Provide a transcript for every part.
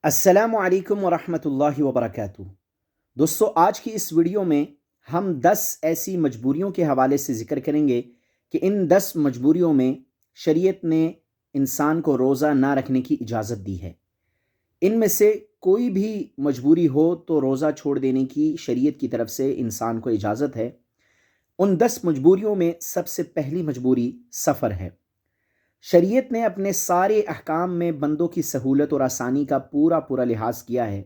السلام علیکم ورحمۃ اللہ وبرکاتہ۔ دوستو، آج کی اس ویڈیو میں ہم 10 ایسی مجبوریوں کے حوالے سے ذکر کریں گے کہ ان 10 مجبوریوں میں شریعت نے انسان کو روزہ نہ رکھنے کی اجازت دی ہے۔ ان میں سے کوئی بھی مجبوری ہو تو روزہ چھوڑ دینے کی شریعت کی طرف سے انسان کو اجازت ہے۔ ان 10 مجبوریوں میں سب سے پہلی مجبوری سفر ہے۔ شریعت نے اپنے سارے احکام میں بندوں کی سہولت اور آسانی کا پورا لحاظ کیا ہے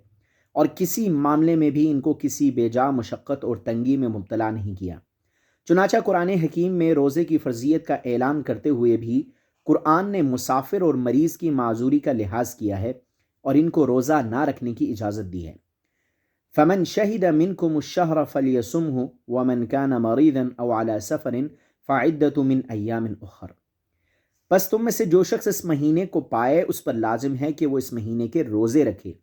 اور کسی معاملے میں بھی ان کو کسی بے جا مشقت اور تنگی میں مبتلا نہیں کیا۔ چنانچہ قرآن حکیم میں روزے کی فرضیت کا اعلان کرتے ہوئے بھی قرآن نے مسافر اور مریض کی معذوری کا لحاظ کیا ہے اور ان کو روزہ نہ رکھنے کی اجازت دی ہے۔ فمن شہد منکم الشہر فلیصمہ ومن کان مریضا او علی سفر فعدۃ من ایام اخر۔ بس تم میں سے جو شخص اس مہینے کو پائے اس پر لازم ہے کہ وہ اس مہینے کے روزے رکھے،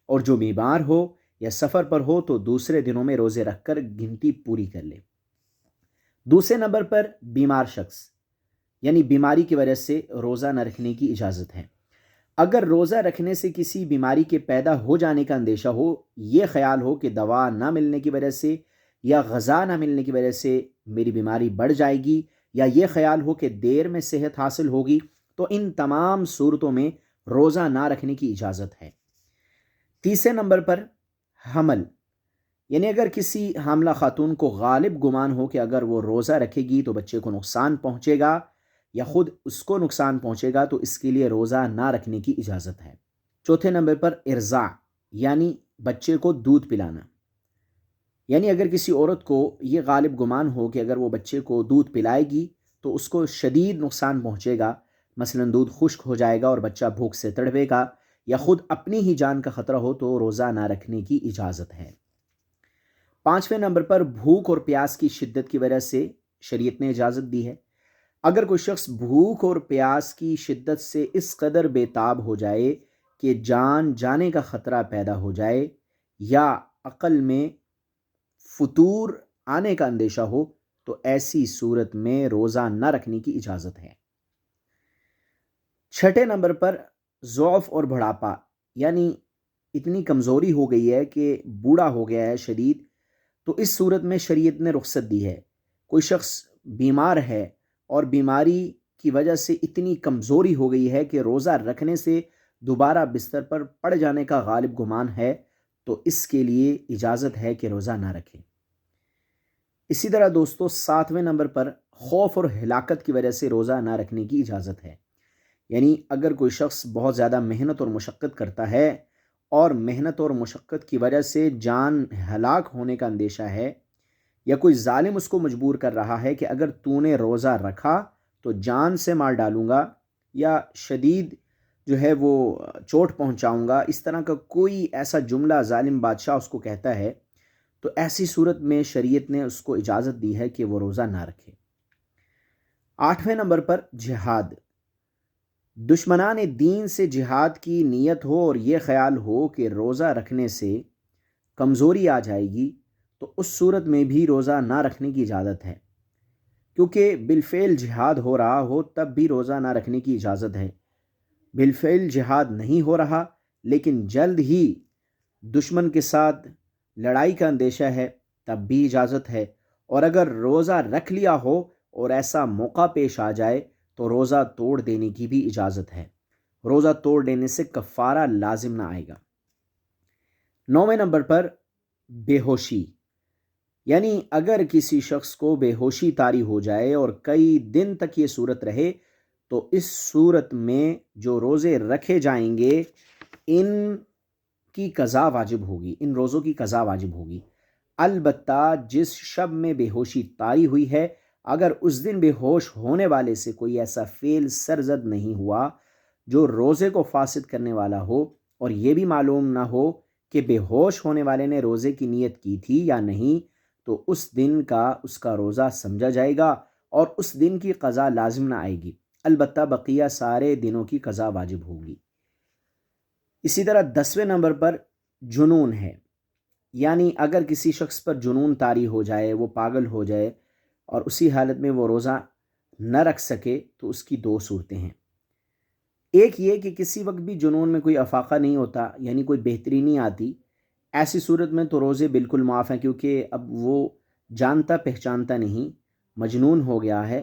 اور جو بیمار ہو یا سفر پر ہو تو دوسرے دنوں میں روزے رکھ کر گنتی پوری کر لے۔ دوسرے نمبر پر بیمار شخص، یعنی بیماری کی وجہ سے روزہ نہ رکھنے کی اجازت ہے۔ اگر روزہ رکھنے سے کسی بیماری کے پیدا ہو جانے کا اندیشہ ہو، یہ خیال ہو کہ دوا نہ ملنے کی وجہ سے یا غذا نہ ملنے کی وجہ سے میری بیماری بڑھ جائے گی، یا یہ خیال ہو کہ دیر میں صحت حاصل ہوگی، تو ان تمام صورتوں میں روزہ نہ رکھنے کی اجازت ہے۔ تیسرے نمبر پر حمل، یعنی اگر کسی حاملہ خاتون کو غالب گمان ہو کہ اگر وہ روزہ رکھے گی تو بچے کو نقصان پہنچے گا یا خود اس کو نقصان پہنچے گا، تو اس کے لیے روزہ نہ رکھنے کی اجازت ہے۔ چوتھے نمبر پر ارضاع، یعنی بچے کو دودھ پلانا، یعنی اگر کسی عورت کو یہ غالب گمان ہو کہ اگر وہ بچے کو دودھ پلائے گی تو اس کو شدید نقصان پہنچے گا، مثلا دودھ خشک ہو جائے گا اور بچہ بھوک سے تڑپے گا، یا خود اپنی ہی جان کا خطرہ ہو، تو روزہ نہ رکھنے کی اجازت ہے۔ پانچویں نمبر پر بھوک اور پیاس کی شدت کی وجہ سے شریعت نے اجازت دی ہے۔ اگر کوئی شخص بھوک اور پیاس کی شدت سے اس قدر بے تاب ہو جائے کہ جان جانے کا خطرہ پیدا ہو جائے یا عقل میں فطور آنے کا اندیشہ ہو، تو ایسی صورت میں روزہ نہ رکھنے کی اجازت ہے۔ چھٹے نمبر پر ضعف اور بڑھاپا، یعنی اتنی کمزوری ہو گئی ہے کہ بوڑھا ہو گیا ہے شدید، تو اس صورت میں شریعت نے رخصت دی ہے۔ کوئی شخص بیمار ہے اور بیماری کی وجہ سے اتنی کمزوری ہو گئی ہے کہ روزہ رکھنے سے دوبارہ بستر پر پڑ جانے کا غالب گمان ہے، تو اس کے لیے اجازت ہے کہ روزہ نہ رکھے۔ اسی طرح دوستو، ساتویں نمبر پر خوف اور ہلاکت کی وجہ سے روزہ نہ رکھنے کی اجازت ہے۔ یعنی اگر کوئی شخص بہت زیادہ محنت اور مشقت کرتا ہے اور محنت اور مشقت کی وجہ سے جان ہلاک ہونے کا اندیشہ ہے، یا کوئی ظالم اس کو مجبور کر رہا ہے کہ اگر تو نے روزہ رکھا تو جان سے مار ڈالوں گا یا شدید جو ہے وہ چوٹ پہنچاؤں گا، اس طرح کا کوئی ایسا جملہ ظالم بادشاہ اس کو کہتا ہے، تو ایسی صورت میں شریعت نے اس کو اجازت دی ہے کہ وہ روزہ نہ رکھے۔ آٹھویں نمبر پر جہاد، دشمنان دین سے جہاد کی نیت ہو اور یہ خیال ہو کہ روزہ رکھنے سے کمزوری آ جائے گی، تو اس صورت میں بھی روزہ نہ رکھنے کی اجازت ہے۔ کیونکہ بالفعل جہاد ہو رہا ہو تب بھی روزہ نہ رکھنے کی اجازت ہے۔ بالفعل جہاد نہیں ہو رہا لیکن جلد ہی دشمن کے ساتھ لڑائی کا اندیشہ ہے، تب بھی اجازت ہے۔ اور اگر روزہ رکھ لیا ہو اور ایسا موقع پیش آ جائے تو روزہ توڑ دینے کی بھی اجازت ہے۔ روزہ توڑ دینے سے کفارہ لازم نہ آئے گا۔ نویں نمبر پر بے ہوشی، یعنی اگر کسی شخص کو بے ہوشی طاری ہو جائے اور کئی دن تک یہ صورت رہے، تو اس صورت میں جو روزے رکھے جائیں گے ان کی قضا واجب ہوگی، ان روزوں کی قضا واجب ہوگی۔ البتہ جس شب میں بے ہوشی طاری ہوئی ہے، اگر اس دن بے ہوش ہونے والے سے کوئی ایسا فعل سرزد نہیں ہوا جو روزے کو فاسد کرنے والا ہو، اور یہ بھی معلوم نہ ہو کہ بے ہوش ہونے والے نے روزے کی نیت کی تھی یا نہیں، تو اس دن کا اس کا روزہ سمجھا جائے گا اور اس دن کی قضا لازم نہ آئے گی، البتہ بقیہ سارے دنوں کی قضا واجب ہوگی۔ اسی طرح 10ویں نمبر پر جنون ہے، یعنی اگر کسی شخص پر جنون طاری ہو جائے، وہ پاگل ہو جائے اور اسی حالت میں وہ روزہ نہ رکھ سکے، تو اس کی 2 صورتیں ہیں۔ ایک یہ کہ کسی وقت بھی جنون میں کوئی افاقہ نہیں ہوتا، یعنی کوئی بہتری نہیں آتی، ایسی صورت میں تو روزے بالکل معاف ہیں، کیونکہ اب وہ جانتا پہچانتا نہیں، مجنون ہو گیا ہے،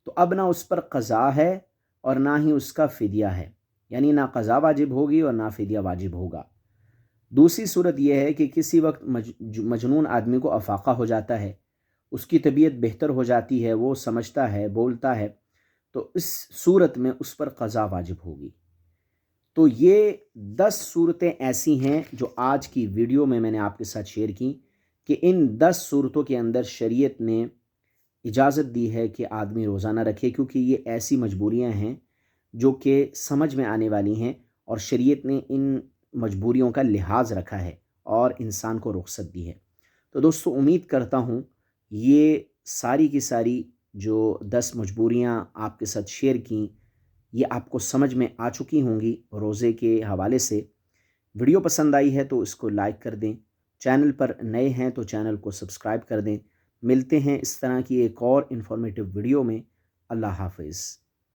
تو اب نہ اس پر قضا ہے اور نہ ہی اس کا فدیہ ہے، یعنی نہ قضا واجب ہوگی اور نہ فدیہ واجب ہوگا۔ دوسری صورت یہ ہے کہ کسی وقت مجنون آدمی کو افاقہ ہو جاتا ہے، اس کی طبیعت بہتر ہو جاتی ہے، وہ سمجھتا ہے، بولتا ہے، تو اس صورت میں اس پر قضا واجب ہوگی۔ تو یہ 10 صورتیں ایسی ہیں جو آج کی ویڈیو میں نے آپ کے ساتھ شیئر کی کہ ان 10 صورتوں کے اندر شریعت نے اجازت دی ہے کہ آدمی روزہ نہ رکھے، کیونکہ یہ ایسی مجبوریاں ہیں جو کہ سمجھ میں آنے والی ہیں، اور شریعت نے ان مجبوریوں کا لحاظ رکھا ہے اور انسان کو رخصت دی ہے۔ تو دوستو، امید کرتا ہوں یہ ساری کی ساری جو 10 مجبوریاں آپ کے ساتھ شیئر کیں یہ آپ کو سمجھ میں آ چکی ہوں گی روزے کے حوالے سے۔ ویڈیو پسند آئی ہے تو اس کو لائک کر دیں، چینل پر نئے ہیں تو چینل کو سبسکرائب کر دیں۔ ملتے ہیں اس طرح کی ایک اور انفارمیٹیو ویڈیو میں۔ اللہ حافظ۔